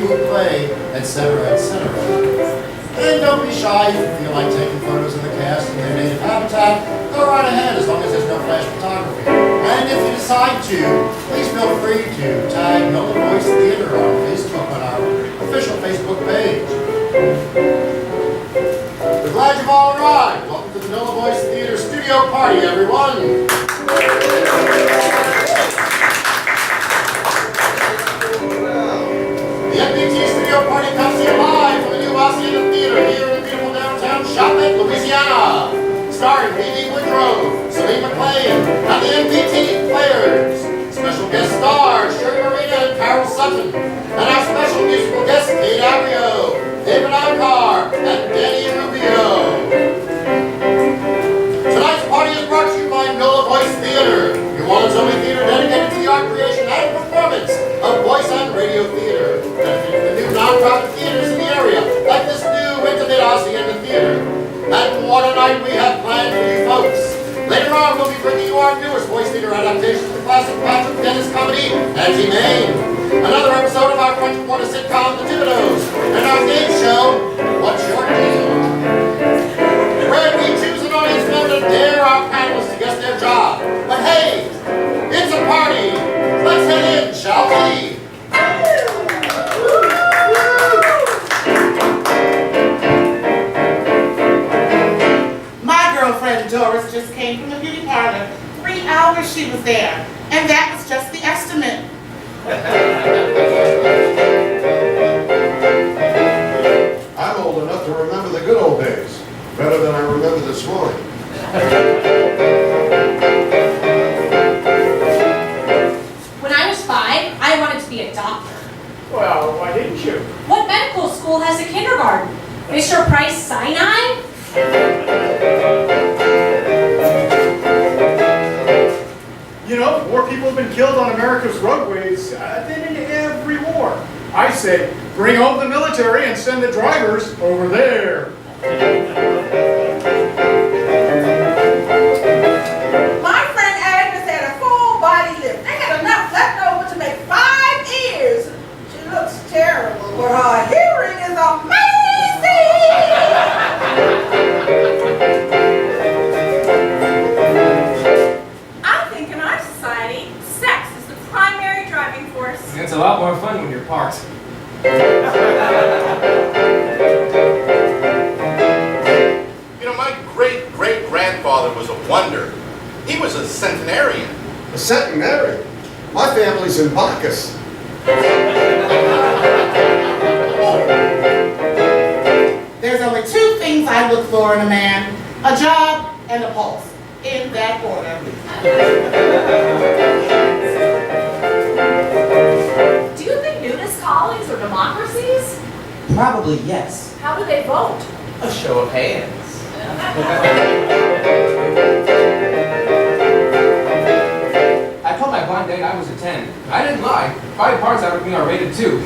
will play, etc., etc. And don't be shy if you feel like taking photos of the cast in their native habitat. Go right ahead as long as there's no flash photography. And if you decide to, please feel free to tag NOLA Voice Theatre on Facebook on our official Facebook page. We're glad you've all arrived. Welcome to the NOLA Voice Theatre Studio Party, everyone. The NVT Studio Party comes to you live from the new Azienda Theatre here in beautiful downtown Chalmette, Louisiana. Starring Boudreaux, Soline, McLain, and the NVT players. Special guest stars Sherri, Marina, and Sutton. And our special musical guests, Abreo, Ancar, and Rubio. Tonight's party is brought to you by NOLA Voice Theatre, your one and only theatre dedicated to the art creation and performance of voice and radio theatre. Benefiting the new non-profit theatres in the area, like this new intimate Azienda Theatre. And what a night we have planned for you folks. Later on, we'll be bringing you our newest voice theatre adaptation of the classic Patrick Dennis comedy, Mame. Another episode of our French Quarter sitcom, The Boudreaux, and our game show, What's Your Deal? Where we choose an audience member to dare our panelists to guess their job. But hey, it's a party. Let's head in, shall we? Doris just came from the beauty parlor. 3 hours she was there, and that was just the estimate. I'm old enough to remember the good old days, better than I remember this morning. When I was 5, I wanted to be a doctor. Well, why didn't you? What medical school has a kindergarten? Fisher Price Sinai? You know, more people have been killed on America's roadways than in every war. I say, bring home the military and send the drivers over there. My friend Agnes had a full body lift. They had enough left over to make 5 ears. She looks terrible, but her hearing is amazing. It's a lot more fun when you're parked. You know, my great-great-grandfather was a wonder. He was a centenarian. A centenarian? My family's in Bacchus. There's only 2 things I look for in a man: a job and a pulse. In that order. Do you think nudist colonies are democracies? Probably yes. How do they vote? A show of hands. I told my blind date I was a 10. I didn't lie. 5 parts out of me are rated 2.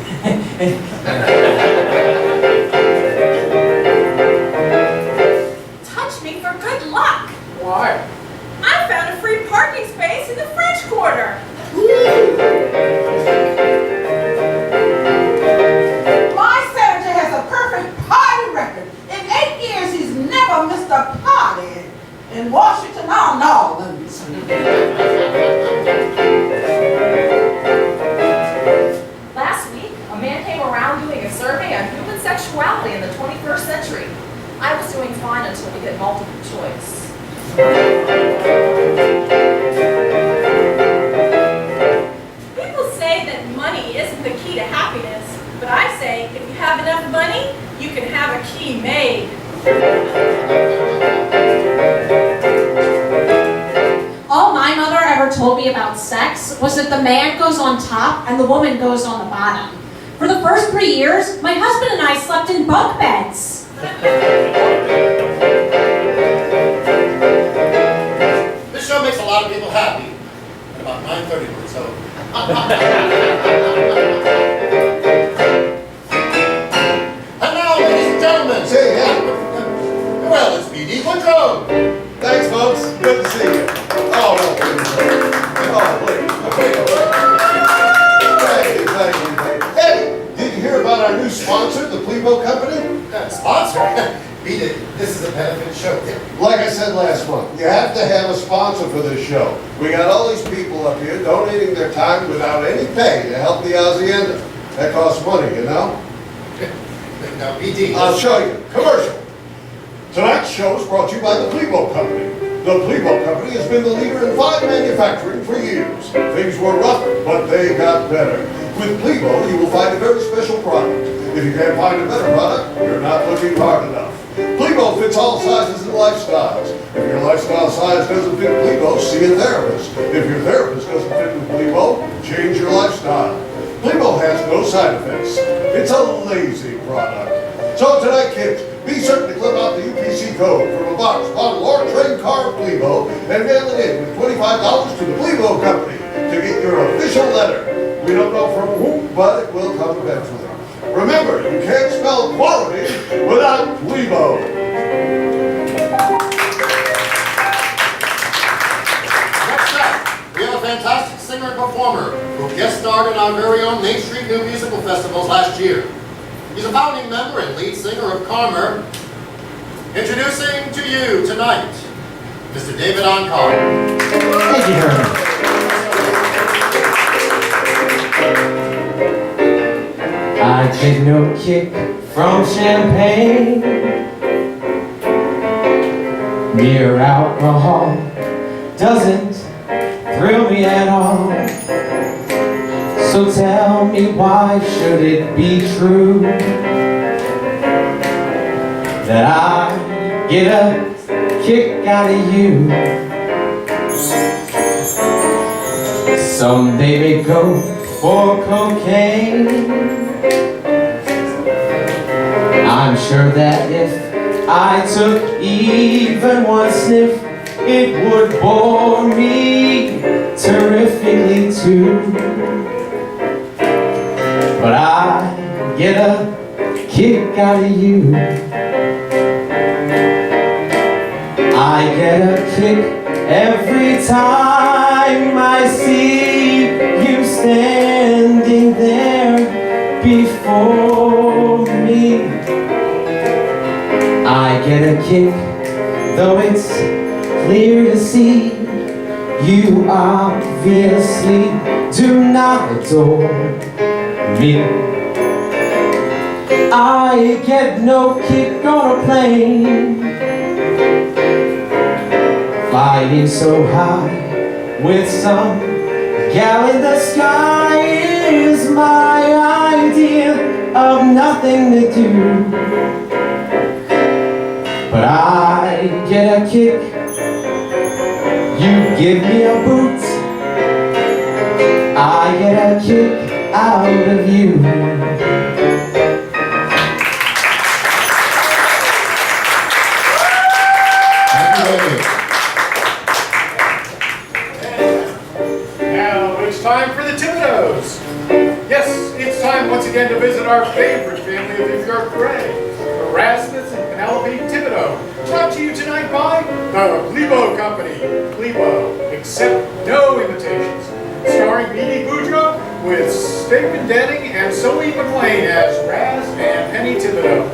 Touch me for good luck. Why? I found a free parking space in the French Quarter. My senator has a perfect party record. In 8 years, he's never missed a party. In Washington, or Nolans. Last week, a man came around doing a survey on human sexuality in the 21st century. I was doing fine until we hit multiple choice. People say that money isn't the key to happiness, but I say if you have enough money, you can have a key made. All my mother ever told me about sex was that the man goes on top and the woman goes on the bottom. For the first 3 years, my husband and I slept in bunk beds. This show makes a lot of people happy. At about 9:30 when it's over. And now, ladies and gentlemen, Say yeah. well, it's B.D. Boudreaux. Thanks, folks. Good to see you. Oh, no, please. Oh, please. Okay. Thank you. Hey, did you hear about sponsor. Beat it. This is a benefit show. Like I said last month, you have to have a sponsor for this show. We got all these people up here donating their time without any pay to help the Azienda. That costs money, you know? Now, BD. I'll show you. Commercial. Tonight's show is brought to you by the Plebo Company. The Plebo Company has been the leader in fine manufacturing for years. Things were rough, but they got better. With Plebo, you will find a very special product. If you can't find a better product, you're not looking hard enough. Plebo fits all sizes and lifestyles. If your lifestyle size doesn't fit Plebo, see a therapist. If your therapist doesn't fit with Plebo, change your lifestyle. Plebo has no side effects. It's a lazy product. So tonight, kids, be certain to clip out the UPC code from a box, bottle, or train car of Plebo and mail it in with $25 to the Plebo Company to get your official letter. We don't know from whom, but it will come eventually. Remember, you can't spell quality without Plebo. Next up, we have a fantastic singer and performer who guest starred in our very own Main Street New Musical Festivals last year. He's a founding member and lead singer of Karma. Introducing to you tonight, Mr. David Ancar. Thank you very much. I get no kick from champagne. Mere alcohol doesn't thrill me at all. So tell me, why should it be true that I get a kick out of you? Someday may go for cocaine. I'm sure that if I took even one sniff, it would bore me terrifically too. But I get a kick out of you. I get a kick every time I see you standing there before me. I get a kick, though it's clear to see you obviously do not adore me. I get no kick on a plane, flying so high with some gal in the sky is my idea of nothing to do. But I get a kick, you give me a boot, I get a kick out of you. Now it's time for the Thibodeaus. Yes, it's time once again to visit our favorite family of New York Gray, Erasmus and Penelope Thibodeau. Brought to you tonight by the Plebo Company. Plebo, accept no invitations. Starring B.D. Boudreaux with Stephen Denning and Soline McLain as Raz and Penny Thibodeau.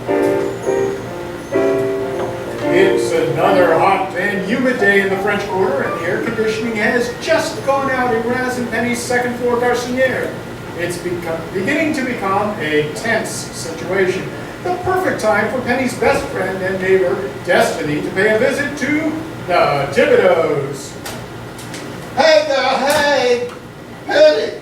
It's another hot and humid day in the French Quarter, and the air conditioning has just gone out in Raz and Penny's second floor garçonniere. It's beginning to become a tense situation. The perfect time for Penny's best friend and neighbor, Destiny, to pay a visit to the Thibodeaus. Hey there, hey! Penny!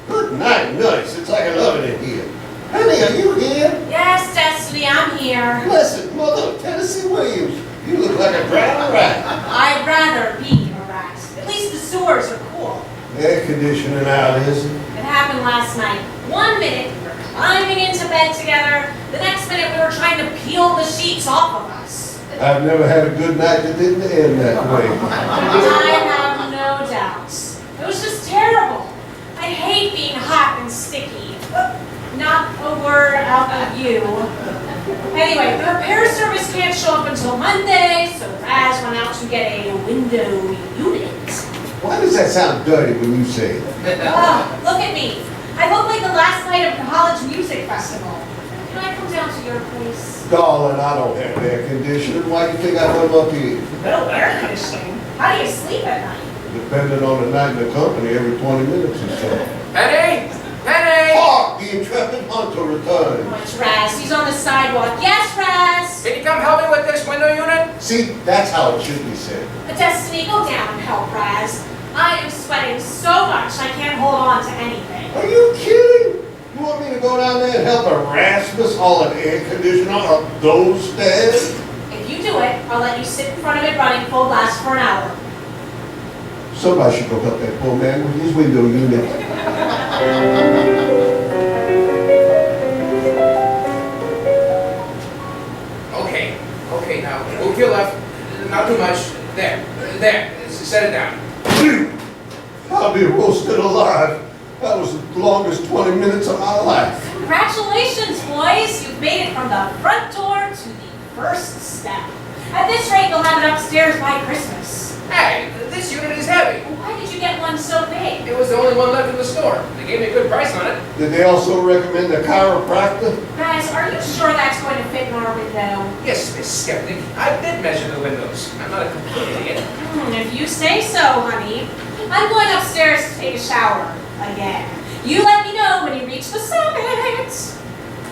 Good night, nice. It's like I love it in here. Penny, are you here? Yes, Destiny, I'm here. Listen, Mother Tennessee Williams, you look like a drowned rat. I'd rather be a rat. At least the sewers are cool. Air conditioning out, is it? It happened last night. 1 minute we were climbing into bed together. The next minute we were trying to peel the sheets off of us. I've never had a good night that didn't end that way. I have no doubts. It was just terrible. I hate being hot and sticky. Not a word out of you. Anyway, the repair service can't show up until Monday, so Raz went out to get a window unit. Why does that sound dirty when you say it? Look at me. I look like the last night of the college music festival. Can I come down to your place? Darling, I don't have air conditioning. Why do you think I come up here? No air conditioning. How do you sleep at night? Depending on the night in the company, every 20 minutes or so. Penny! Penny! Hark! The intrepid hunter returns. Oh, it's Raz. He's on the sidewalk. Yes, Raz! Can you come help me with this window unit? See, that's how it should be said. Destiny, go down and help Raz. I am sweating so much I can't hold on to anything. Are you kidding? You want me to go down there and help Erasmus haul an air conditioner up those stairs? If you do it, I'll let you sit in front of it running full blast for an hour. Somebody should go help that poor man with his window unit. Okay, now, move your left, not too much. There, set it down. I'll be roasted alive. That was the longest 20 minutes of my life. Congratulations, boys! You've made it from the front door to the first step. At this rate, you'll have it upstairs by Christmas. Hey, this unit is heavy. Well, why did you get one so big? It was the only one left in the store. They gave me a good price on it. Did they also recommend a chiropractor? Guys, are you sure that's going to fit in our window? Yes, Miss Skeptic. I did measure the windows. I'm not a complete idiot. If you say so, honey. I'm going upstairs to take a shower again. You let me know when you reach the summit.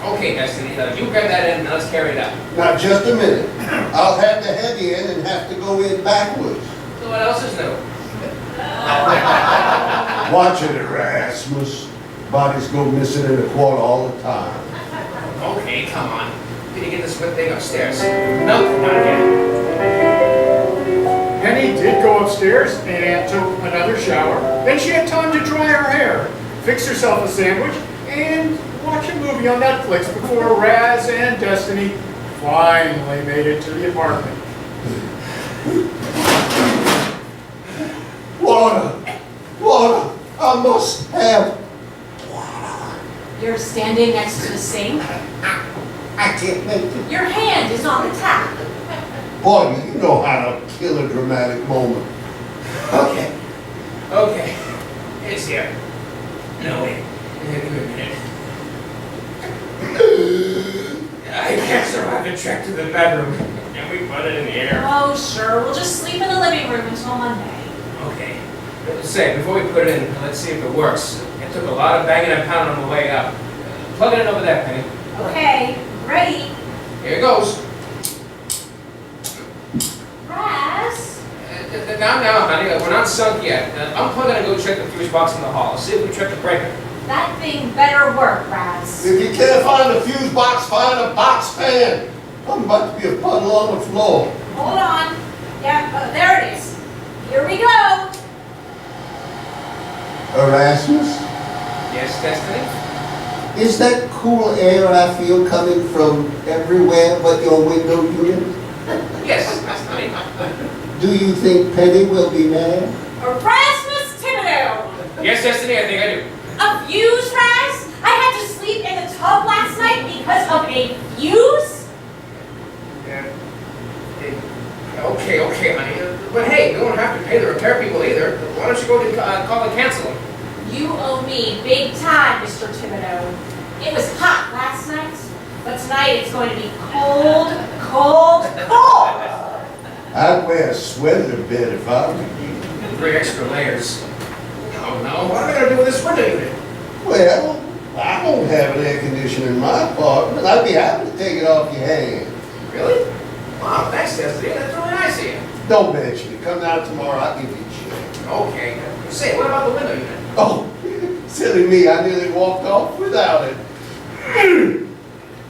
Okay, Destiny, you grab that in and let's carry it up. Now, just a minute. I'll have the heavy end and have to go in backwards. So what else is new? Watch it, Erasmus. Bodies go missing in a quarter all the time. Okay, come on. Did you get this whip thing upstairs? No, not again. Penny did go upstairs and took another shower. Then she had time to dry her hair, fix herself a sandwich, and watch a movie on Netflix before Raz and Destiny finally made it to the apartment. Water! I must have. You're standing next to the sink. I can't make it. Your hand is on the tap. Boy, you know how to kill a dramatic moment. Okay. It's here. No, wait. Give me a minute. I can't survive a trek to the bedroom. Can we put it in the air? Oh, sure. We'll just sleep in the living room until Monday. Okay. Say, before we put it in, let's see if it works. It took a lot of banging and pounding on the way up. Plug it in over there, Penny. Okay, ready. Here it goes. Raz? Now, honey, we're not sunk yet. I'm probably gonna go check the fuse box in the hall. See if we tripped the breaker. That thing better work, Raz. If you can't find a fuse box, find a box fan. I'm about to be a puddle on the floor. Hold on. Yeah, there it is. Here we go. Erasmus, Yes, Destiny? is that cool air I feel coming from everywhere but your window unit? Yes, Destiny. Do you think Penny will be mad? Erasmus Thibodeau. Yes, Destiny, I think I do. A fuse, Raz? I had to sleep in the tub last night because of a fuse? Okay, honey. But hey, you don't have to pay the repair people either. Why don't you go to call and cancel them? You owe me big time, Mr. Thibodeau. It was hot last night, but tonight it's going to be cold. I'd wear a sweater to bed if I were you. 3 extra layers. No. What am I going to do with this window unit? Well, I don't have an air conditioner in my apartment. I'd be happy to take it off your hands. Really? Wow, thanks, Destiny. That's really nice of you. Don't mention it. Come down tomorrow. I'll give you a check. Okay. Say, what about the window unit? Oh, silly me. I nearly walked off without it.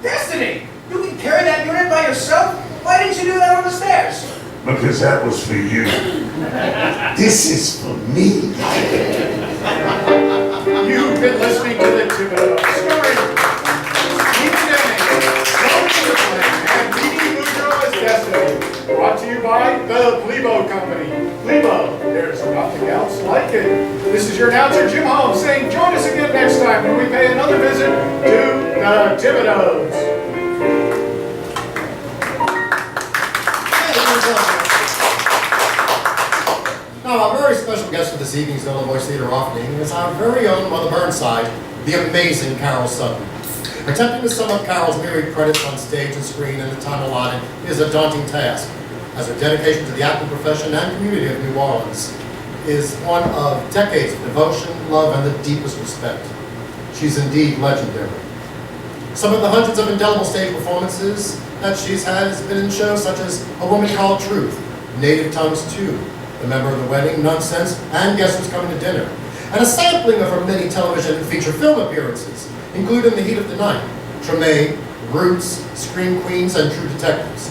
Destiny! You can carry that unit by yourself? Why didn't you do that on the stairs? Because that was for you. This is for me. You've been listening to the Thibodeau story. Stephen Deming, and P.D. Boudreaux as Destiny. Brought to you by the Plebo Company. Plebo, there's nothing else like it. This is your announcer, Jim Holmes, saying join us again next time when we pay another visit to the Thibodeaus. Now, our very special guest for this evening's NOLA Voice Theatre opening is our very own Mother Burnside, the amazing Carol Sutton. Attempting to sum up Carol's myriad credits on stage and screen in the time allotted is a daunting task, as her dedication to the acting profession and community of New Orleans is one of decades of devotion, love, and the deepest respect. She's indeed legendary. Some of the hundreds of indelible stage performances that she's had has been in shows such as A Woman Called Truth, Native Tongues 2, The Member of the Wedding, Nonsense, and Guess Who's Coming to Dinner, and a sampling of her many television and feature film appearances, including The Heat of the Night, Chalmette, Roots, Scream Queens, and True Detectives.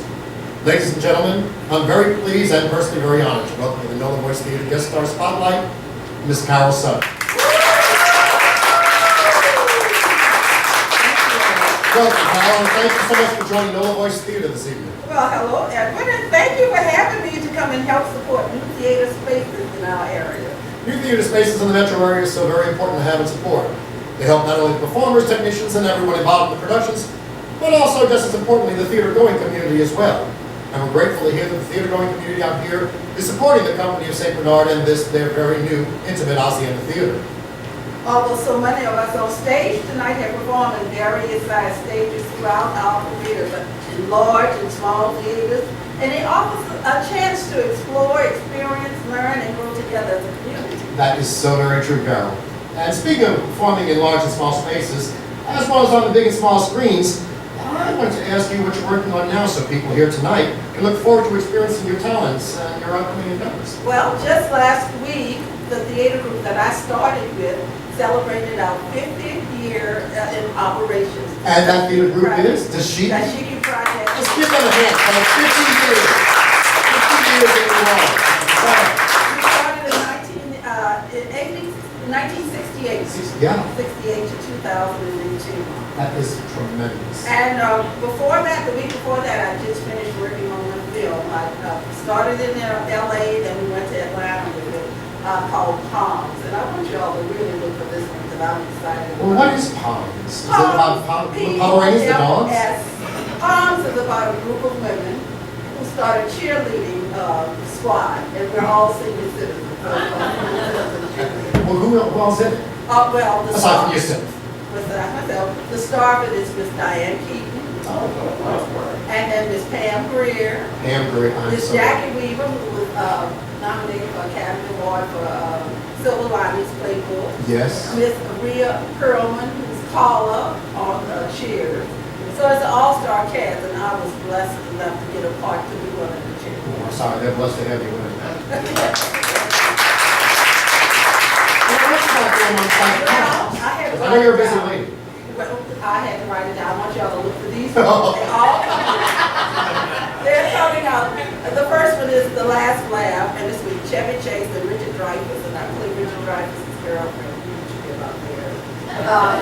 Ladies and gentlemen, I'm very pleased and personally very honored to welcome to the NOLA Voice Theatre guest star spotlight, Miss Carol Sutton. Welcome, Carol, and thank you so much for joining NOLA Voice Theatre this evening. Well, hello, Edward, and thank you for having me to come and help support new theater spaces in our area. New theatre spaces in the metro area are so very important to have and support. They help not only the performers, technicians, and everyone involved in the productions, but also, just as importantly, the theater-going community as well. And we're grateful to hear that the theater-going community out here is supporting the company of St. Bernard and this, their very new, intimate Azienda Theatre. Although so many of us on stage tonight have performed in various size stages throughout our career, but in large and small theaters, and it offers a chance to explore, experience, learn, and grow together as a community. That is so very true, Carol. And speaking of performing in large and small spaces, as well as on the big and small screens, I want to ask you what you're working on now so people here tonight can look forward to experiencing your talents and your upcoming endeavors. Well, just last week, the theater group that I started with celebrated our 50th year in operations. And that theater group is? The Sheik? The Sheik Project. Just give them a hand for 50 years. 50 years in New Orleans. We started in 1968. 68 to 2002. That is tremendous. And before that, the week before that, I just finished working on a film. I started in LA, then we went to Atlanta with it called Palms. And I want you all to really look for this one because I'm excited. Well, what is Palms? Is it about Pomeranians, the dogs? Yes. Palms is about a group of women who started cheerleading squad, and we're all senior citizens. Well, who else is it? Well, the Aside from yourself. myself, the star of it is Miss Diane Keaton. And then Miss Pam Greer. Pam Greer, I'm Miss sorry. Jackie Weaver, who was nominated for Academy Award for Silver Linings Playbook. Yes. Miss Rhea Perlman, who's caller on Cheers. So it's an all-star cast, and I was blessed enough to get a part to be one of the two. Oh, I'm sorry, they're blessed to have you with us. I know you're a busy lady. Well, I had to write it down. I want y'all to look for these. Oh. They all come out. They're coming out. The first one is The Last Laugh, and it's with Chevy Chase and Richard Dreyfuss, and I play Richard Dreyfuss's girlfriend. You should be about there.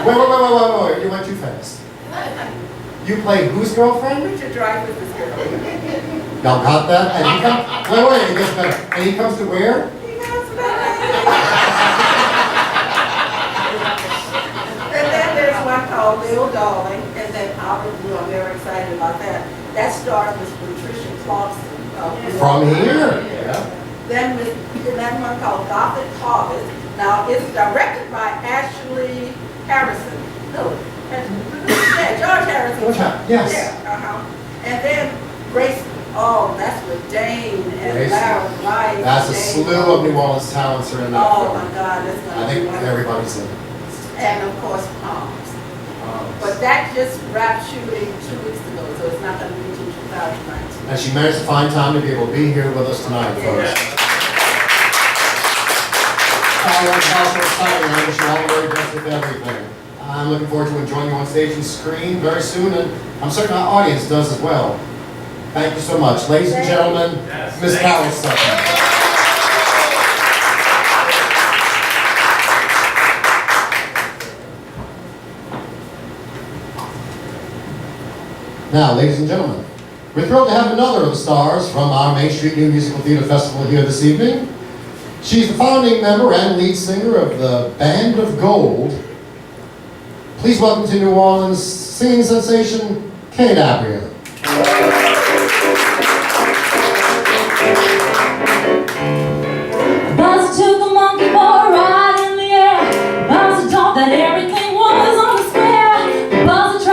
Wait, you went too fast. You played whose girlfriend? Richard Dreyfuss's girlfriend. Y'all got that? And he comes, wait, it gets better. And he comes to where? He goes back. And then there's one called Lil Darling, and then I'm very excited about that. That stars Miss Patricia Clarkson. From here? Yeah. Then that one called Gothic Harvest. Now, it's directed by Ashley Harrison. No, yeah, George Harrison. Yes. Yeah, And then Grace, that's with Dane and Grace. Larry Wright. That's a slew of New Orleans talents are in that Oh film. my God, that's I gonna be think wonderful. everybody's in it. And of course, Palms. But that just wrapped shooting 2 weeks ago, so it's not going to be until 2019. And she managed to find time to be able to be here with us tonight, folks. Carol, it's also exciting. I wish you all the very best with everything. I'm looking forward to enjoying you on stage and screen very soon, and I'm certain our audience does as well. Thank you so much. Ladies and gentlemen, Miss Carol Sutton. Now, ladies and gentlemen, we're thrilled to have another of the stars from our Main Street New Musical Theater Festival here this evening. She's the founding member and lead singer of the Band of Gold. Please welcome to New Orleans singing sensation, Kate Abreo. Buzz took a monkey for a ride in the air. Buzz thought that everything was on the square. Buzz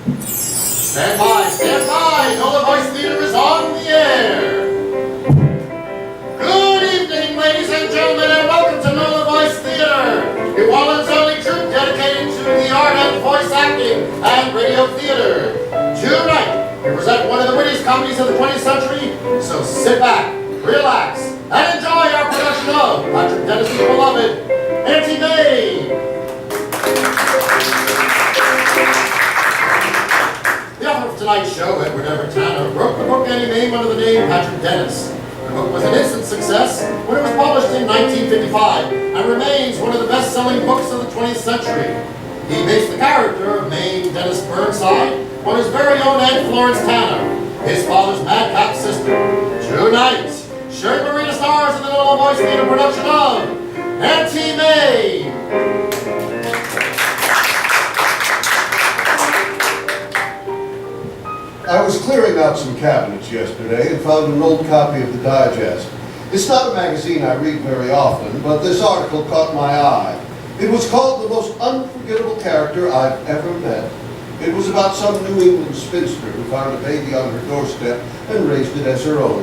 Stand by, NOLA Voice Theatre is on the air. Good evening, ladies and gentlemen, and welcome to NOLA Voice Theatre, New Orleans' only troupe dedicated to the art of voice acting and radio theatre. Tonight, we present one of the wittiest comedies of the 20th century, so sit back, relax, and enjoy our production of Patrick Dennis's beloved Auntie Mame. The author of tonight's show, Edward Everett Tanner, wrote the book Annie Mame under the name Patrick Dennis. The book was an instant success when it was published in 1955 and remains one of the best-selling books of the 20th century. He based the character of Mame Dennis Burnside on his very own Aunt Florence Tanner, his father's madcap sister. Tonight, Sherri Marina stars in the NOLA Voice Theatre production of Auntie Mame. I was clearing out some cabinets yesterday and found an old copy of the Digest. It's not a magazine I read very often, but this article caught my eye. It was called The Most Unforgettable Character I've Ever Met. It was about some New England spinster who found a baby on her doorstep and raised it as her own.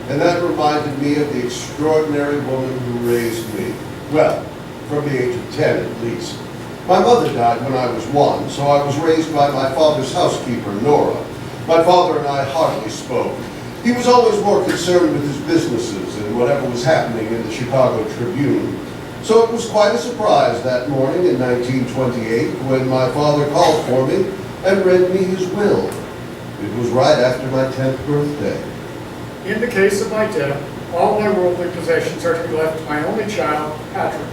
And that reminded me of the extraordinary woman who raised me. Well, from the age of 10 at least. My mother died when I was 1, so I was raised by my father's housekeeper, Nora. My father and I hardly spoke. He was always more concerned with his businesses and whatever was happening in the Chicago Tribune. So it was quite a surprise that morning in 1928 when my father called for me and read me his will. It was right after my 10th birthday. In the case of my death, all my worldly possessions are to be left to my only child, Patrick.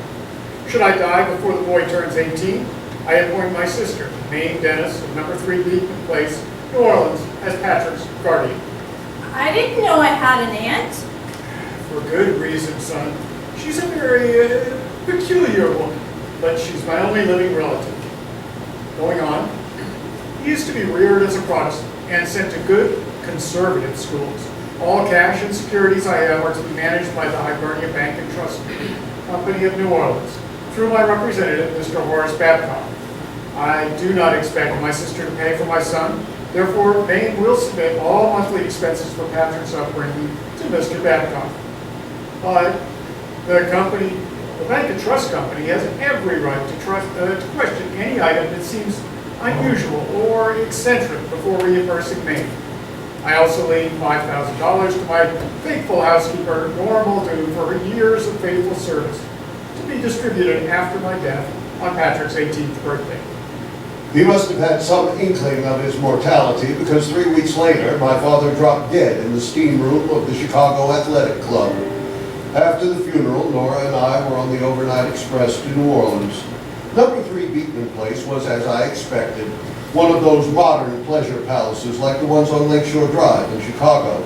Should I die before the boy turns 18, I appoint my sister, Mame Dennis, of number 3 Beacon Place, New Orleans, as Patrick's guardian. I didn't know I had an aunt. For good reason, son. She's a very peculiar woman, but she's my only living relative. Going on, he used to be reared as a Protestant and sent to good, conservative schools. All cash and securities I have are to be managed by the Hibernia Bank and Trust Company of New Orleans, through my representative, Mr. Horace Babcock. I do not expect my sister to pay for my son. Therefore, Mame will submit all monthly expenses for Patrick's upbringing to Mr. Babcock. But the Bank and Trust Company has every right to question any item that seems unusual or eccentric before reimbursing Mame. I also leave $5,000 to my faithful housekeeper, Nora Muldoon, for her years of faithful service, to be distributed after my death on Patrick's 18th birthday. He must have had some inkling of his mortality because 3 weeks later, my father dropped dead in the steam room of the Chicago Athletic Club. After the funeral, Nora and I were on the overnight express to New Orleans. Number 3 Beekman Place was, as I expected, one of those modern pleasure palaces like the ones on Lakeshore Drive in Chicago.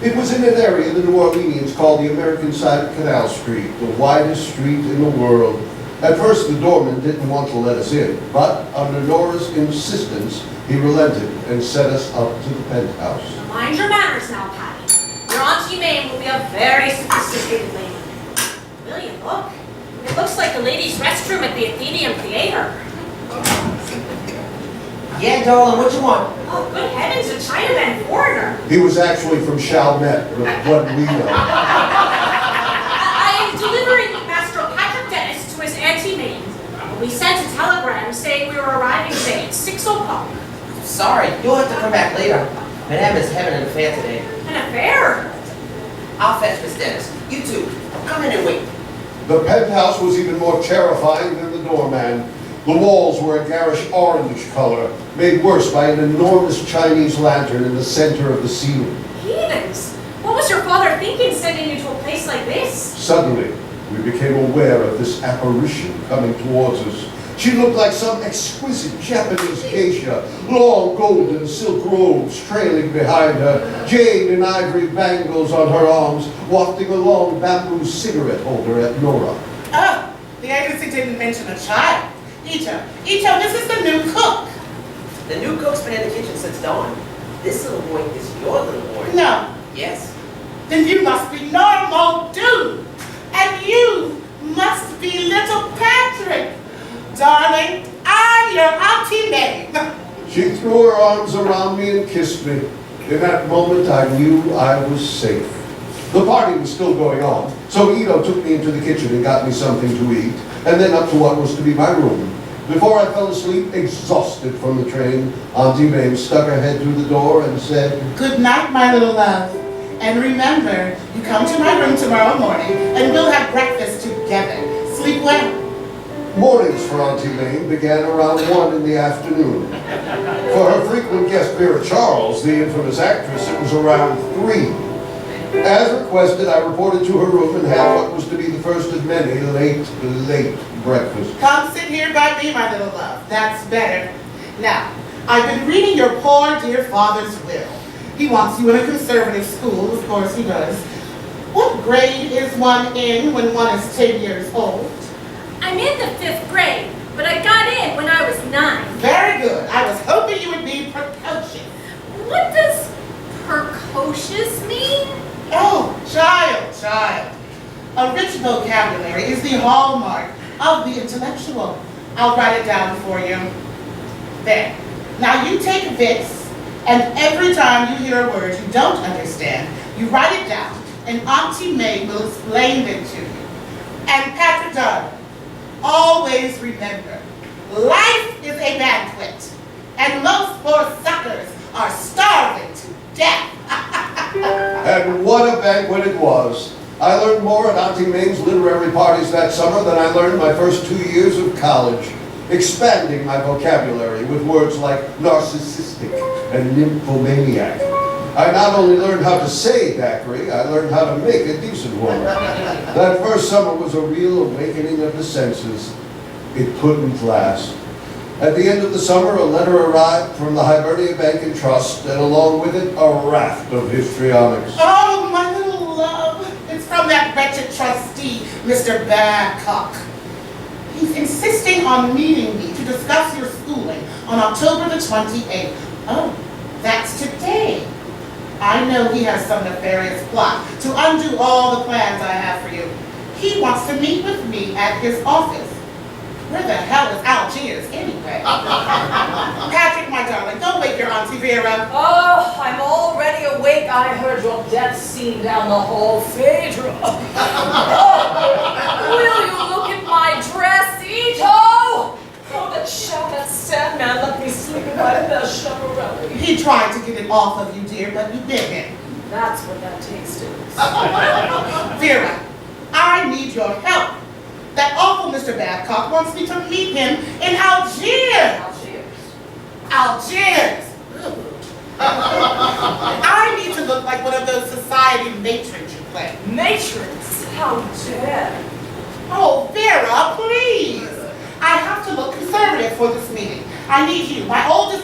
It was in an area the New Orleanians call the American side of Canal Street, the widest street in the world. At first, the doorman didn't want to let us in, but under Nora's insistence, he relented and sent us up to the penthouse. Mind your manners now, Patty. Your Auntie Mame will be a very sophisticated lady. Will you look? It looks like the ladies' restroom at the Athenaeum Theatre. Yeah, darling, what you want? Oh, good heavens, a Chinaman foreigner. He was actually from Chalmette, but what we know. I am delivering Master Patrick Dennis to his Auntie Mame. We sent a telegram saying we were arriving today at 6 o'clock. Sorry, you'll have to come back later. Madame is having an affair today. An affair? I'll fetch Miss Dennis. You two, come in and wait. The penthouse was even more terrifying than the doorman. The walls were a garish orange color, made worse by an enormous Chinese lantern in the center of the ceiling. Heathens! What was your father thinking sending you to a place like this? Suddenly, we became aware of this apparition coming towards us. She looked like some exquisite Japanese geisha, long golden silk robes trailing behind her, jade and ivory bangles on her arms, wafting a long bamboo cigarette holder at Nora. Oh, the agency didn't mention a child. Ito, this is the new cook. The new cook's been in the kitchen since dawn. This little boy is your little boy. No. Yes. Then you must be normal, dude. And you must be little Patrick. Darling, I'm your Auntie Mame. She threw her arms around me and kissed me. In that moment, I knew I was safe. The party was still going on, so Ito took me into the kitchen and got me something to eat, and then up to what was to be my room. Before I fell asleep, exhausted from the train, Auntie Mame stuck her head through the door and said, "Good night, my little love. And remember, you come to my room tomorrow morning, and we'll have breakfast together. Sleep well." Mornings for Auntie Mame began around 1 in the afternoon. For her frequent guest Vera Charles, the infamous actress, it was around 3. As requested, I reported to her room and had what was to be the first of many late breakfasts. Come sit here by me, my little love. That's better. Now, I've been reading your poor dear father's will. He wants you in a conservative school, of course he does. What grade is one in when one is 10 years old? I'm in the 5th grade, but I got in when I was 9. Very good. I was hoping you would be precocious. What does precocious mean? Oh, child. A rich vocabulary is the hallmark of the intellectual. I'll write it down for you. There. Now you take this, and every time you hear a word you don't understand, you write it down, and Auntie Mame will explain it to you. And Patrick Darling, always remember, life is a banquet, and most poor suckers are starving to death. And what a banquet it was. I learned more at Auntie Mame's literary parties that summer than I learned my first 2 years of college, expanding my vocabulary with words like narcissistic and nymphomaniac. I not only learned how to say daiquiri, I learned how to make a decent one. That first summer was a real awakening of the senses. It couldn't last. At the end of the summer, a letter arrived from the Hibernia Bank and Trust, and along with it, a raft of histrionics. Oh, my little love. It's from that wretched trustee, Mr. Babcock. He's insisting on meeting me to discuss your schooling on October the 28th. Oh, that's today. I know he has some nefarious plot to undo all the plans I have for you. He wants to meet with me at his office. Where the hell is Algiers anyway? Patrick, my darling, don't wake your Auntie Vera. Oh, I'm already awake. I heard your death scene down the hall, Phaedra. Oh, will you look at my dress, Ito? Oh, that Chalmette Sandman let me sleep in my best chaperone. He tried to get it off of you, dear, but you bit him. That's what that taste is. Vera, I need your help. That awful Mr. Babcock wants me to meet him in Algiers. Algiers. I need to look like one of those society matrons you play. Matrons? How dare. Oh, Vera, please. I have to look conservative for this meeting. I need you, my older,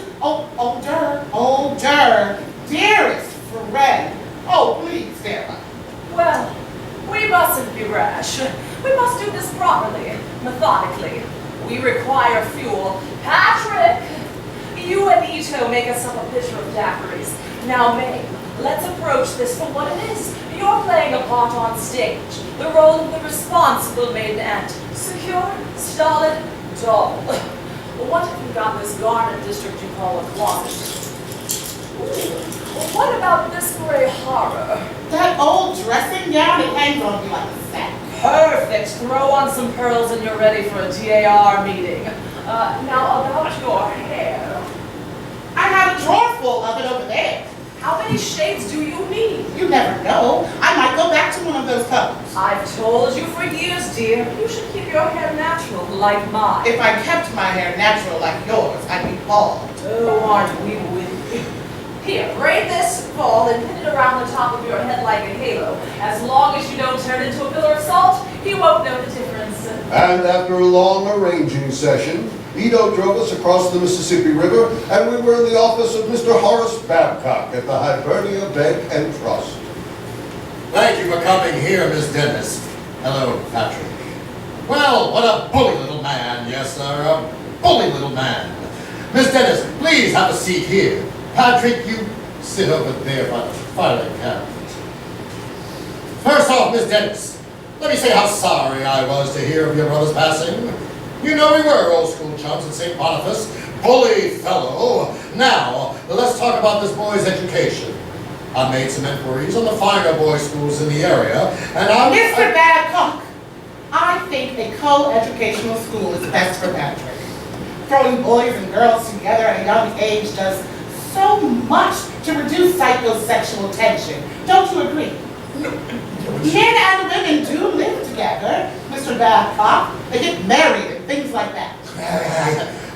dearest friend. Oh, please, Vera. Well, we mustn't be rash. We must do this properly, methodically. We require fuel. Patrick, you and Ito make us up a pitcher of daiquiris. Now, Mame, let's approach this for what it is. You're playing a part on stage, the role of the responsible maiden aunt. Secure, stolid, dull. What if you got this garment district you call a closet? What about this gray horror? That old dressing gown, it hangs on me like a sack. Perfect. Throw on some pearls and you're ready for a TAR meeting. Now about your hair. I have a drawer full of it over there. How many shades do you need? You never know. I might go back to one of those colors. I've told you for years, dear. You should keep your hair natural like mine. If I kept my hair natural like yours, I'd be bald. Oh, aren't we with you? Here, braid this ball and pin it around the top of your head like a halo. As long as you don't turn into a pillar of salt, he won't know the difference. And after a long arranging session, Ito drove us across the Mississippi River, and we were in the office of Mr. Horace Babcock at the Hibernia Bank and Trust. Thank you for coming here, Miss Dennis. Hello, Patrick. Well, what a bully little man, yes, sir, a bully little man. Miss Dennis, please have a seat here. Patrick, you sit over there by the filing cabinet. First off, Miss Dennis, let me say how sorry I was to hear of your brother's passing. You know we were old school chums at St. Boniface. Bully fellow. Now, let's talk about this boy's education. I made some inquiries on the finer boys' schools in the area, and Mr. Babcock, I think a co-educational school is best for Patrick. Throwing boys and girls together at a young age does so much to reduce psychosexual tension. Don't you agree? Men and women do live together, Mr. Babcock. They get married and things like that.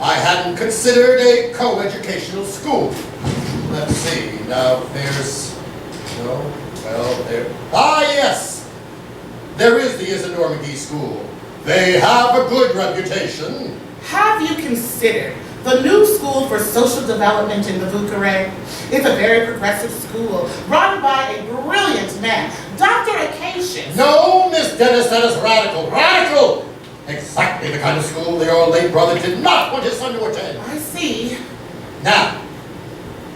I hadn't considered a co-educational school. Let's see, now there's, yes! There is the Isidore McGee School. They have a good reputation. Have you considered the new school for social development in the Vatican? It's a very progressive school run by a brilliant man, Dr. Acacius. No, Miss Dennis, that is radical. Radical! Exactly the kind of school your late brother did not want his son to attend. I see. Now,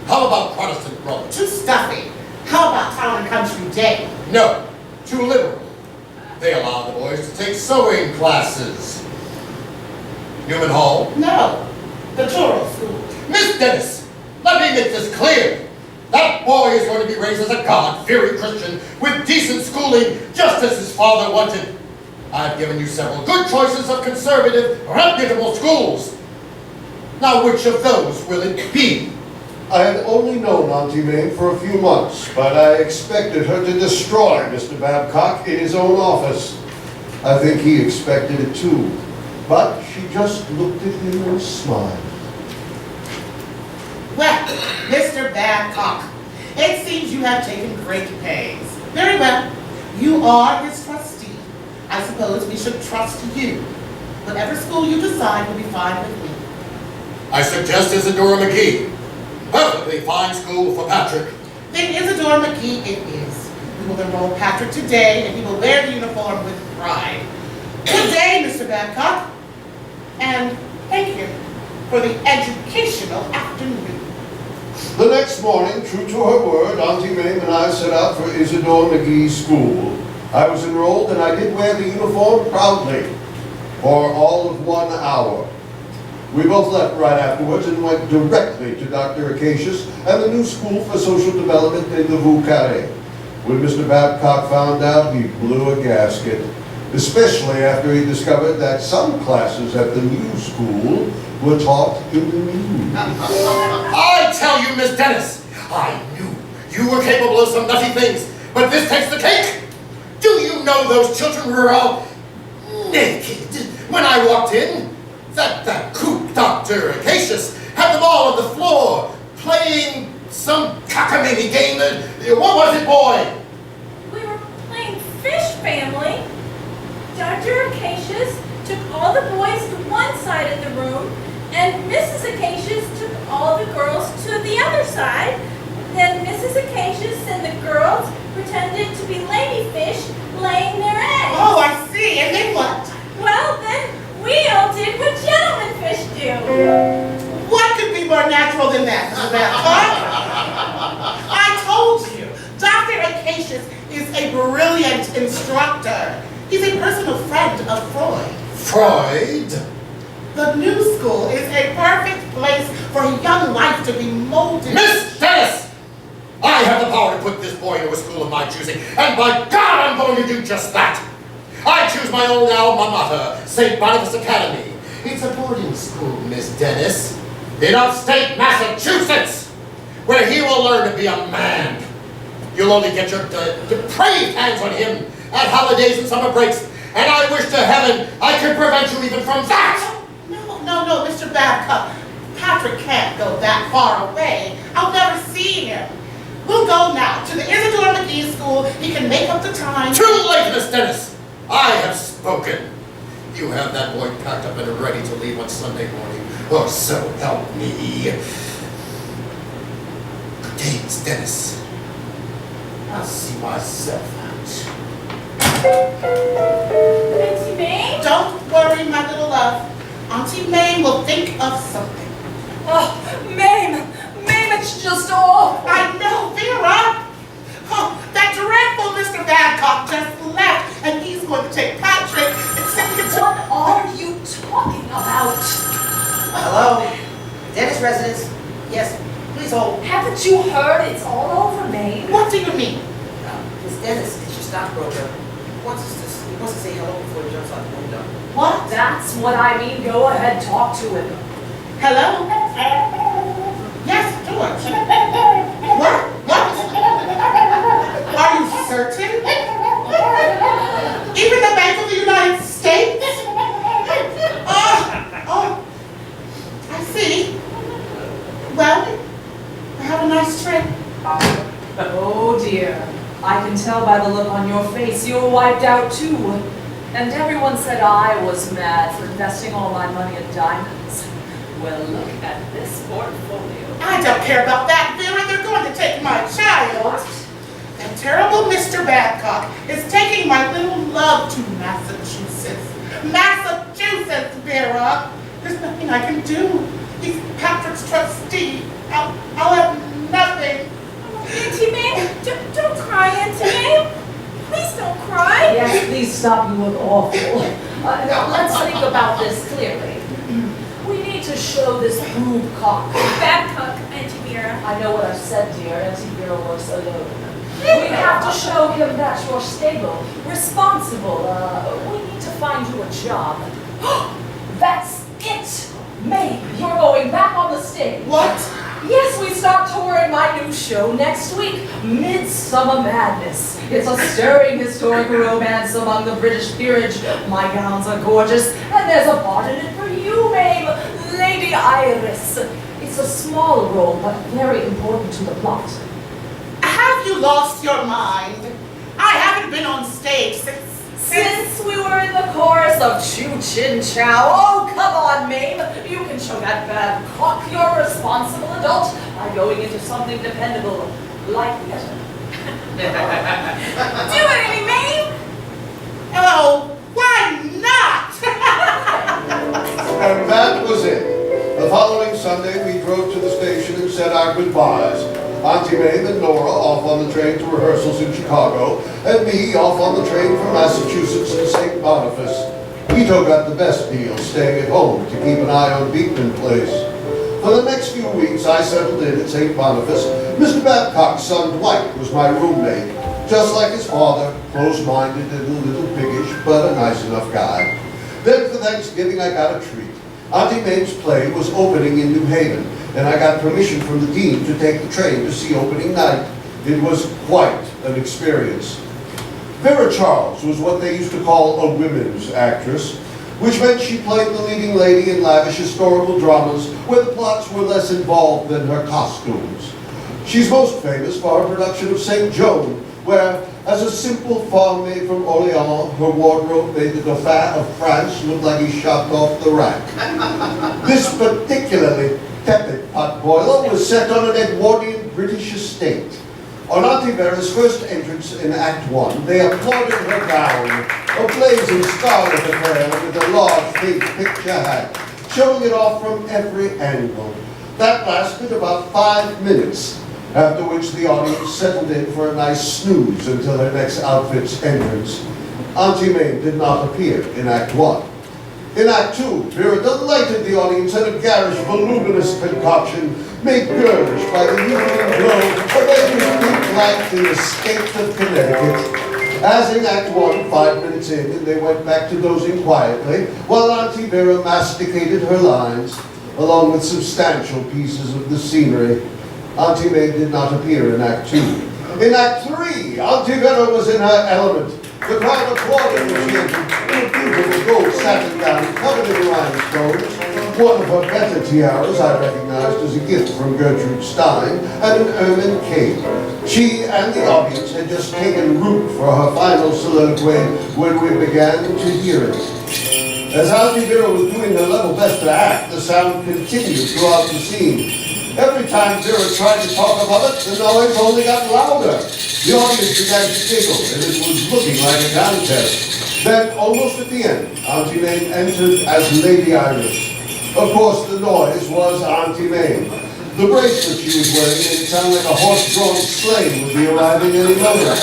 how about Protestant brothers? Too stuffy. How about Town and Country Day? No, too liberal. They allow the boys to take sewing classes. Newman Hall? No, the Toro School. Miss Dennis, let me make this clear. That boy is going to be raised as a God-fearing Christian with decent schooling, just as his father wanted. I've given you several good choices of conservative, reputable schools. Now, which of those will it be? I had only known Auntie Mame for a few months, but I expected her to destroy Mr. Babcock in his own office. I think he expected it too, but she just looked at him and smiled. Well, Mr. Babcock, it seems you have taken great pains. Very well, you are his trustee. I suppose we should trust you. Whatever school you decide will be fine with me. I suggest Isidore McGee. Perfectly fine school for Patrick. Then Isidore McGee it is. We will enroll Patrick today, and he will wear the uniform with pride. Good day, Mr. Babcock. And thank you for the educational afternoon. The next morning, true to her word, Auntie Mame and I set out for Isidore McGee's school. I was enrolled and I did wear the uniform proudly for all of 1 hour. We both left right afterwards and went directly to Dr. Acacius and the new school for social development in the Vatican. When Mr. Babcock found out, he blew a gasket, especially after he discovered that some classes at the new school were taught in the nude. I tell you, Miss Dennis, I knew you were capable of some nutty things, but this takes the cake. Do you know those children were all naked when I walked in? That kook Dr. Acacius had them all on the floor, playing some cockamamie game. What was it, boy? We were playing Fish Family. Dr. Acacius took all the boys to one side of the room, and Mrs. Acacius took all the girls to the other side. Then Mrs. Acacius and the girls pretended to be ladyfish laying their eggs. Oh, I see. And then what? Well, then we all did what gentlemen fish do. What could be more natural than that, Mr. Babcock? I told you, Dr. Acacius is a brilliant instructor. He's a personal friend of Freud. Freud? The new school is a perfect place for a young life to be molded. Miss Dennis! I have the power to put this boy into a school of my choosing, and by God, I'm going to do just that. I choose my own alma mater, St. Boniface Academy. It's a boarding school, Miss Dennis, in upstate Massachusetts, where he will learn to be a man. You'll only get your depraved hands on him at holidays and summer breaks, and I wish to heaven I could prevent you even from that. No, Mr. Babcock. Patrick can't go that far away. I'll never see him. We'll go now to the Isidore McGee School. He can make up the time. Too late, Miss Dennis. I have spoken. You have that boy packed up and ready to leave on Sunday morning, or so help me. Good day, Miss Dennis. I'll see myself out. Auntie Mame? Don't worry, my little love. Auntie Mame will think of something. Oh, Mame, it's just awful. I know, Vera. Oh, that dreadful Mr. Babcock just left, and he's going to take Patrick and send him to... What are you talking Please hold. Haven't you heard? It's all over, Mame. What do you mean? Miss Dennis is your stockbroker. He wants to say hello before he jumps out the window. What? That's what I mean. Go ahead, talk to him. Hello? Yes, George. What? Are you certain? Even the Bank of the United States? Oh, I see. Well, have a nice trip. Oh dear. I can tell by the look on your face you're wiped out too. And everyone said I was mad for investing all my money in diamonds. Well, look at this portfolio. I don't care about that, Vera. They're going to take my child. That terrible Mr. Babcock is taking my little love to Massachusetts. Massachusetts, Vera. There's nothing I can do. He's Patrick's trustee. I'll have nothing. Auntie Mame, don't cry, Auntie Mame. Please don't cry. Yes, please stop. You look awful. Let's think about this clearly. We need to show this boob cock. Babcock, Auntie Vera. I know what I've said, dear. Auntie Vera works alone. We have to show him that you're stable, responsible. We need to find you a job. That's it! Mame, you're going back on the stage. What? Yes, we start touring my new show next week, Midsummer Madness. It's a stirring historic romance among the British peerage. My gowns are gorgeous, and there's a part in it for you, Mame, Lady Iris. It's a small role, but very important to the plot. Have you lost your mind? I haven't been on stage Since we were in the chorus of Choo Chin Chow. Oh, come on, Mame. You can show that bad cock you're a responsible adult by going into something dependable, like theater. Do it, Auntie Mame. Oh, why not? And that was it. The following Sunday, we drove to the station and said our goodbyes. Auntie Mame and Nora off on the train to rehearsals in Chicago, and me off on the train from Massachusetts to St. Boniface. Vito got the best deal, staying at home to keep an eye on Beekman Place. For the next few weeks, I settled in at St. Boniface. Mr. Babcock's son Dwight was my roommate, just like his father, close-minded and a little piggish, but a nice enough guy. Then for Thanksgiving, I got a treat. Auntie Mame's play was opening in New Haven, and I got permission from the dean to take the train to see opening night. It was quite an experience. Vera Charles was what they used to call a women's actress, which meant she played the leading lady in lavish historical dramas where the plots were less involved than her costumes. She's most famous for her production of St. Joan, where, as a simple farm maid from Orléans, her wardrobe made the Dauphin of France look like he shot off the rack. This particularly tepid potboiler was set on an Edwardian British estate. On Auntie Vera's first entrance in Act 1, they applauded her gown, a blazing scarlet affair with a large big picture hat, showing it off from every angle. That lasted about 5 minutes, after which the audience settled in for a nice snooze until her next outfit's entrance. Auntie Mame did not appear in Act 1. In Act 2, Vera delighted the audience in a garish, voluminous concoction made girlish by the evening glow of every pink light in the state of Connecticut. As in Act 1, 5 minutes in, and they went back to dozing quietly, while Auntie Vera masticated her lines, along with substantial pieces of the scenery. Auntie Mame did not appear in Act 2. In Act 3, Auntie Vera was in her element. The crowd applauded when she entered in a beautiful gold satin gown covered in rhinestones. One of her better tiaras I recognized as a gift from Gertrude Stein, and an ermine cape. She and the audience had just taken root for her final soliloquy when we began to hear it. As Auntie Vera was doing her level best to act, the sound continued throughout the scene. Every time Vera tried to talk above it, the noise only got louder. The audience began to giggle, and it was looking like a contest. Then, almost at the end, Auntie Mame entered as Lady Iris. Of course, the noise was Auntie Mame. The bracelet she was wearing made it sound like a horse-drawn sleigh would be arriving any moment.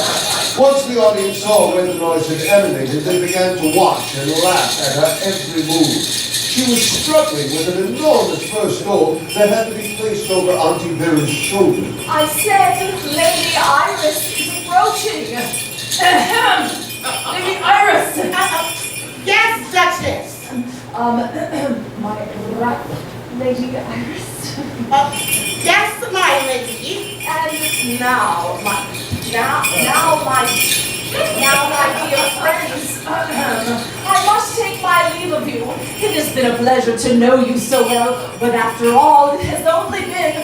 Once the audience saw where the noise had emanated, they began to watch and laugh at her every move. She She was struggling with an enormous first stone that had to be placed over Auntie Vera's shoulder. I said Lady Iris is approaching. Ahem. Lady Iris. Yes, Duchess. My Lady Iris. Yes, my lady. And now, my dear friends, I must take my leave of you. It has been a pleasure to know you so well, but after all, it has only been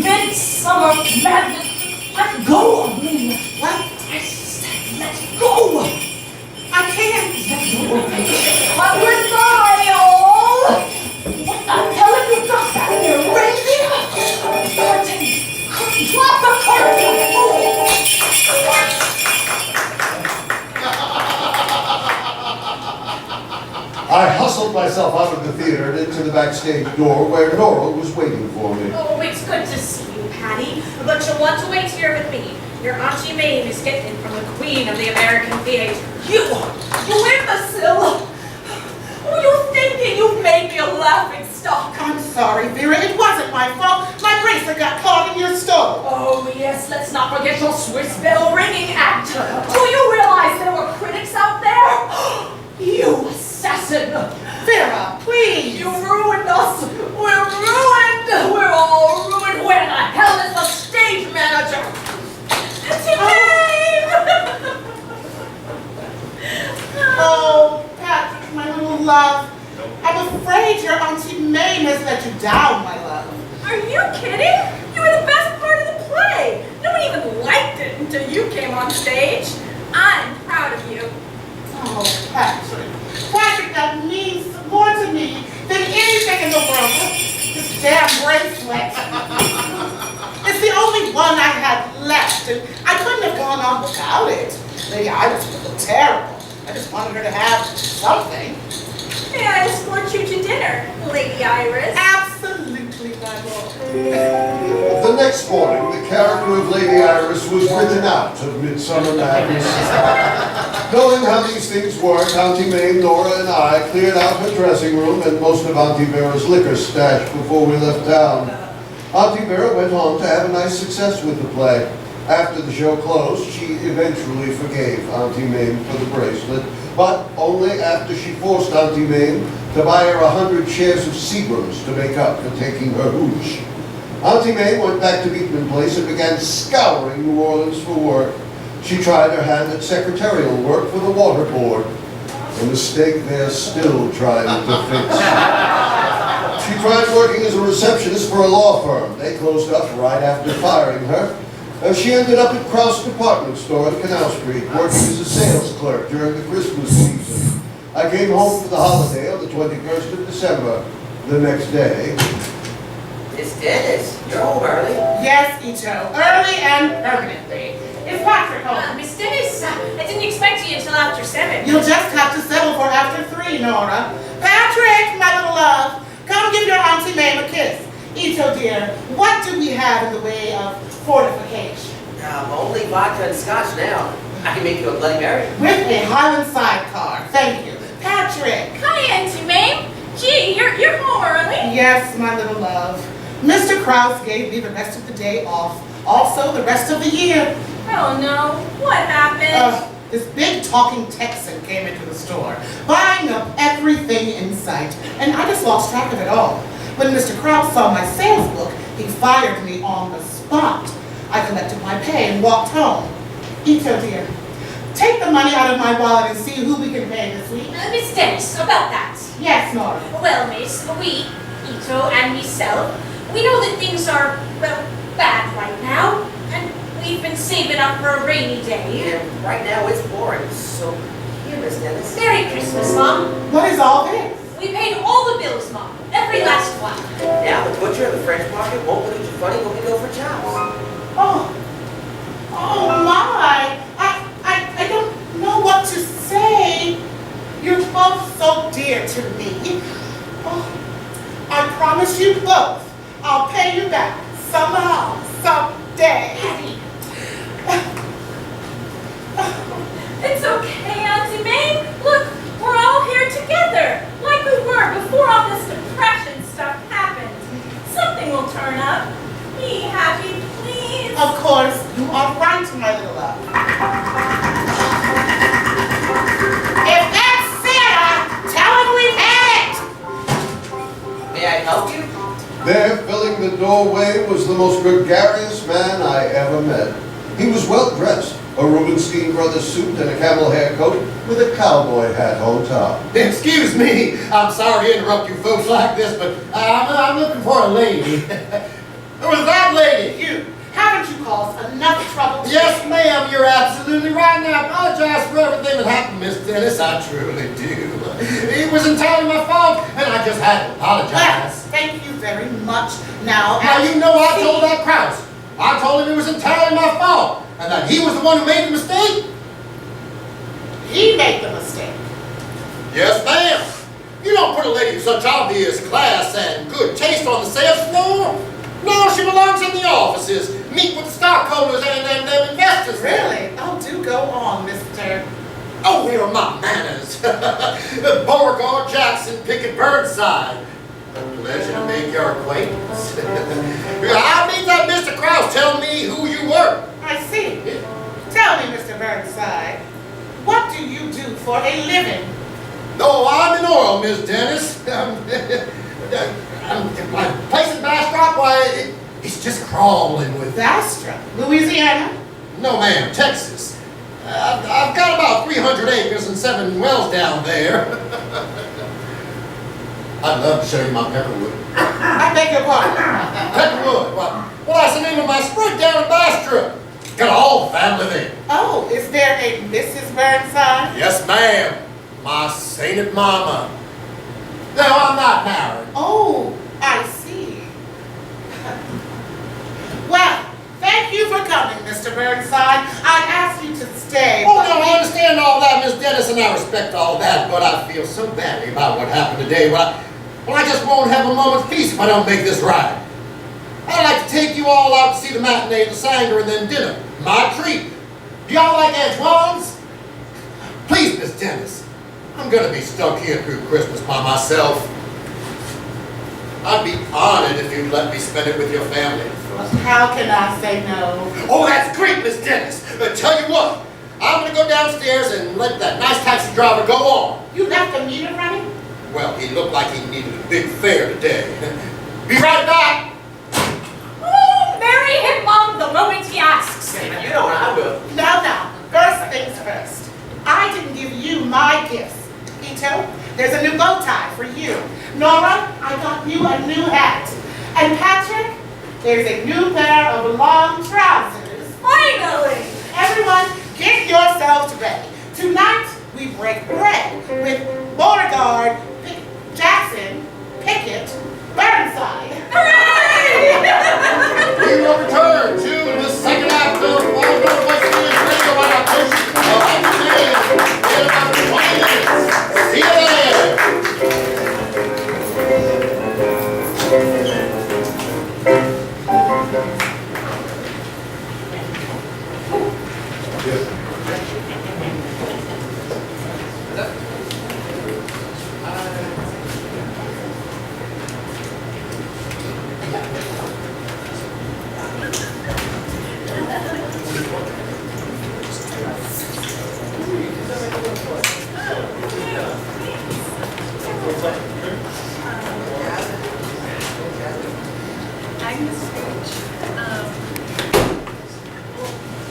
midsummer madness. Let go of me. What? I said, let go. I can't. Goodbye, all. What the hell have you got back there, crazy? Curtain. Drop the curtain, you fool. I hustled myself out of the theater and into the backstage door where Nora was waiting for me. Oh, it's good to see you, Patty. But you'll want to wait here with me. Your Auntie Mame is getting from the Queen of the American Theatre. You imbecile! What were you thinking? You made me a laughing stock. I'm sorry, Vera. It wasn't my fault. My bracelet got caught in your stove. Oh, yes, let's not forget your Swiss bell ringing act. Do you realize there were critics out there? You assassin! Vera, please. You ruined us. We're ruined. We're all ruined. Where the hell is the stage manager? Oh, Patrick, my little love. I'm afraid your Auntie Mame has let you down, my love. Are you kidding? You were the best part of the play. No one even liked it until you came on stage. I'm proud of you. Oh, Patrick. Patrick, that means more to me than anything in the world. This damn bracelet. It's the only one I had left, and I couldn't have gone on without it. Lady Iris would look terrible. I just wanted her to have something. May I escort you to dinner, Lady Iris? Absolutely, my lord. The next morning, the character of Lady Iris was written out of Midsummer Madness. Knowing how these things work, Auntie Mame, Nora, and I cleared out her dressing room and most of Auntie Vera's liquor stash before we left town. Auntie Vera went on to have a nice success with the play. After the show closed, she eventually forgave Auntie Mame for the bracelet, but only after she forced Auntie Mame to buy her 100 shares of Seagrams to make up for taking her hooch. Auntie Mame went back to Beekman Place and began scouring New Orleans for work. She tried her hand at secretarial work for the water board, a mistake they're still trying to fix. She tried working as a receptionist for a law firm. They closed up right after firing her. She ended up at Krause Department Store on Canal Street, working as a sales clerk during the Christmas season. I came home for the holiday on the 21st of December. The next day... Miss Dennis, you're home early. Yes, Ito. Early and permanently. Is Patrick home? Miss Dennis, I didn't expect you until after 7. You'll just have to settle for after 3, Nora. Patrick, my little love, come give your Auntie Mame a kiss. Ito, dear, what do we have in the way of fortification? Only vodka and scotch now. I can make you a Bloody Mary. With a Highland sidecar. Thank you. Patrick. Hi, Auntie Mame. Gee, you're home early. Yes, my little love. Mr. Krause gave me the rest of the day off. Also, the rest of the year. Oh, no. What happened? This big talking Texan came into the store, buying up everything in sight, and I just lost track of it all. When Mr. Krause saw my sales book, he fired me on the spot. I collected my pay and walked home. Ito, dear, take the money out of my wallet and see who we can pay this week. Miss Dennis, about that. Yes, Nora. Well, miss, we, Ito and myself, we know that things are, well, bad right now, and we've been saving up for a rainy day. Yeah, right now it's boring, so here, Miss Dennis. Merry Christmas, Mom. What is all this? We paid all the bills, Mom. Every last one. Now the butcher at the French market won't look at you funny when we go for chops. Oh my! I don't know what to say. You're both so dear to me. Oh, I promise you both, I'll pay you back somehow, someday. Patty. It's okay, Auntie Mame. Look, we're all here together, like we were before all this Of course, you are right, my little love. If that's Santa, tell him we've had it! May I help you? There, filling the doorway, was the most gregarious man I ever met. He was well dressed, a Rubenstein Brothers suit and a camel hair coat with a cowboy hat on top. Excuse me, I'm sorry to interrupt you folks like this, but I'm looking for a lady. Who was that lady? You, haven't you caused enough trouble today? Yes, ma'am, you're absolutely right. And I apologize for everything that happened, Miss Dennis. I truly do. It was entirely my fault, and I just had to apologize. Yes, thank you very much. Now, You know I told that Krause. I told him it was entirely my fault, and that he was the one who made the mistake. He made the mistake. Yes, ma'am. You don't put a lady of such obvious class and good taste on the sales floor. No, she belongs in the offices. Meet with the stockholders and them investors. Really? Oh, do go on, Mr. Oh, here are my manners. Beauregard, Jackson, Pickett, Burnside. A pleasure to make your acquaintance. I mean that Mr. Krause tell me who you were. I see. Tell me, Mr. Burnside, what do you do for a living? No, I'm in oil, Miss Dennis. My place in Bastrop, why, it's just crawling with... Bastrop? Louisiana? No, ma'am, Texas. I've got about 300 acres and 7 wells down there. I'd love to show you my pepperwood. I beg your pardon. Pepperwood? Well, that's the name of my sprig down in Bastrop. Got all the family there. Oh, is there a Mrs. Burnside? Yes, ma'am. My sainted mama. No, I'm not married. Oh, I see. Well, thank you for coming, Mr. Burnside. I asked you to stay. Oh, no, I understand all that, Miss Dennis, and I respect all that, but I feel so badly about what happened today. Well, I just won't have a moment's peace if I don't make this right. I'd like to take you all out to see the matinee, the Sanger, and then dinner. My treat. Do y'all like Antoine's? Please, Miss Dennis. I'm gonna be stuck here through Christmas by myself. I'd be honored if you'd let me spend it with your family. How can I say no? Oh, that's great, Miss Dennis. Tell you what, I'm gonna go downstairs and let that nice taxi driver go on. You left the meter running? Well, he looked like he needed a big fare today. Be right back. Oh, marry him, Mom, the moment he asks. You know what I will. No. First things first. I didn't give you my gifts. Ito, there's a new bow tie for you. Nora, I got you a new hat. And Patrick, there's a new pair of long trousers. Finally! Everyone, get yourselves ready. Tonight, we break bread with Beauregard, Jackson, Pickett, Burnside. Hooray! We will return to the second act of NOLA Voice Theatre radio adaptation of Auntie in about 20 minutes. See you there! I'm the speech.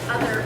Other